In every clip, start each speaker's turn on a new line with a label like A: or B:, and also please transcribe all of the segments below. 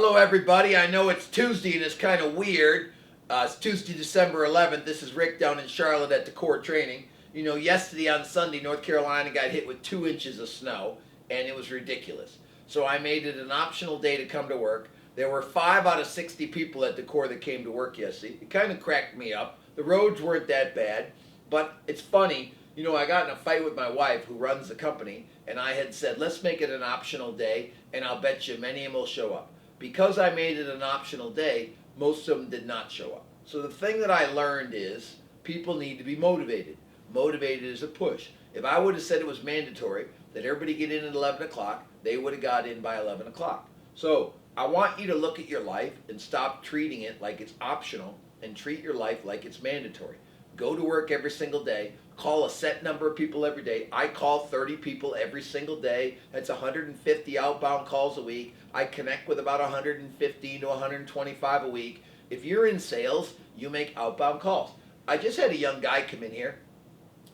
A: Hello, everybody. I know it's Tuesday and it's kind of weird. It's Tuesday, December 11th. This is Rick down in Charlotte at the Core Training. You know, yesterday on Sunday, North Carolina got hit with 2 inches of snow, and it was ridiculous. So I made it an optional day to come to work. There were 5 out of 60 people at the Core that came to work yesterday. It kind of cracked me up. The roads weren't that bad, but it's funny. You know, I got in a fight with my wife who runs the company, and I had said, let's make it an optional day, and I'll bet you many of them will show up. Because I made it an optional day, most of them did not show up. So the thing that I learned is people need to be motivated. Motivated is a push. If I would have said it was mandatory that everybody get in at 11 o'clock, they would have got in by 11 o'clock. So I want you to look at your life and stop treating it like it's optional and treat your life like it's mandatory. Go to work every single day. Call a set number of people every day. I call 30 people every single day. That's 150 outbound calls a week. I connect with about 150 to 125 a week. If you're in sales, you make outbound calls. I just had a young guy come in here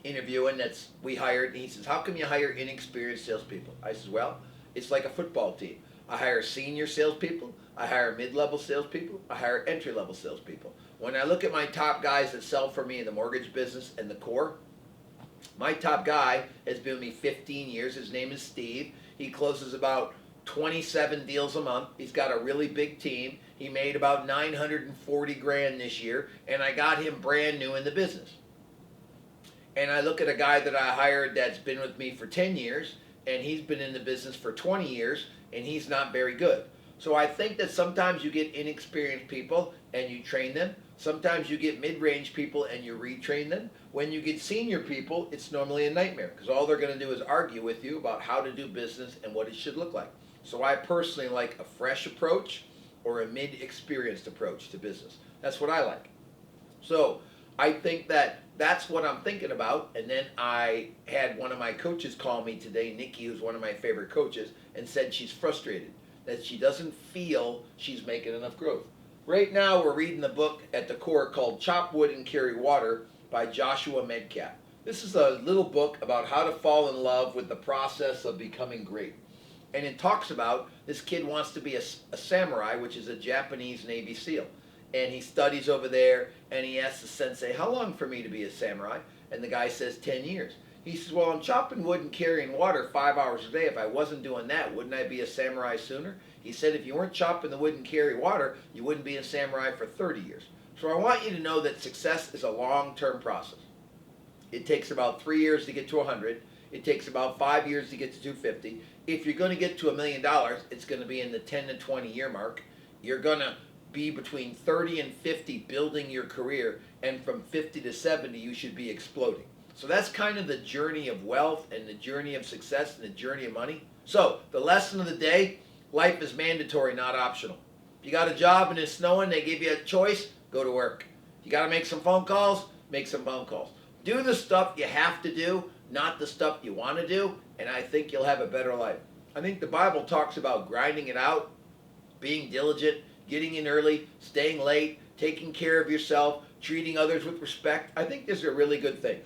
A: interviewing we hired, and he says, how come you hire inexperienced salespeople? I says, well, it's like a football team. I hire senior salespeople, I hire mid-level salespeople, I hire entry-level salespeople. When I look at my top guys that sell for me in the mortgage business and the Core, my top guy has been with me 15 years. His name is Steve. He closes about 27 deals a month. He's got a really big team. He made about 940 grand this year, and I got him brand new in the business. And I look at a guy that I hired that's been with me for 10 years, and he's been in the business for 20 years, and he's not very good. So I think that sometimes you get inexperienced people and you train them. Sometimes you get mid-range people and you retrain them. When you get senior people, it's normally a nightmare because all they're going to do is argue with you about how to do business and what it should look like. So I personally like a fresh approach or a mid-experienced approach to business. That's what I like. So I think that that's what I'm thinking about. And then I had one of my coaches call me today, Nikki, who's one of my favorite coaches, and said she's frustrated, that she doesn't feel she's making enough growth. Right now we're reading the book at the Core called Chop Wood and Carry Water by Joshua Medcalf. This is a little book about how to fall in love with the process of becoming great. And it talks about this kid wants to be a samurai, which is a Japanese Navy SEAL. And he studies over there, and he asks the sensei, how long for me to be a samurai? And the guy says 10 years. He says, well, I'm chopping wood and carrying water 5 hours a day. If I wasn't doing that, wouldn't I be a samurai sooner? He said, if you weren't chopping the wood and carry water, you wouldn't be a samurai for 30 years. So I want you to know that success is a long-term process. It takes about 3 years to get to 100. It takes about 5 years to get to 250. If you're going to get to $1 million, it's going to be in the 10 to 20 year mark. You're going to be between 30 and 50 building your career, and from 50 to 70 you should be exploding. So that's kind of the journey of wealth and the journey of success and the journey of money. So the lesson of the day, life is mandatory, not optional. If you got a job and it's snowing, they give you a choice, go to work. You got to make some phone calls, make some phone calls. Do the stuff you have to do, not the stuff you want to do, and I think you'll have a better life. I think the Bible talks about grinding it out, being diligent, getting in early, staying late, taking care of yourself, treating others with respect. I think these are really good things.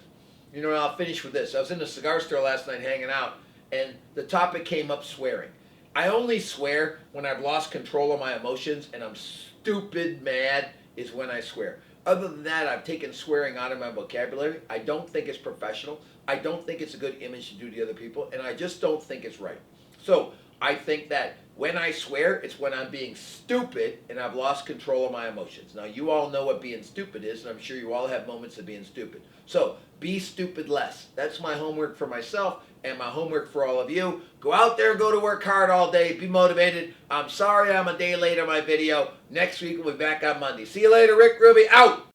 A: You know, and I'll finish with this. I was in a cigar store last night hanging out, and the topic came up swearing. I only swear when I've lost control of my emotions and I'm stupid mad is when I swear. Other than that, I've taken swearing out of my vocabulary. I don't think it's professional. I don't think it's a good image to do to other people, and I just don't think it's right. So I think that when I swear, it's when I'm being stupid and I've lost control of my emotions. Now, you all know what being stupid is, and I'm sure you all have moments of being stupid. So be stupid less. That's my homework for myself and my homework for all of you. Go out there, go to work hard all day, be motivated. I'm sorry I'm a day late on my video. Next week we'll be back on Monday. See you later, Rick Ruby, out!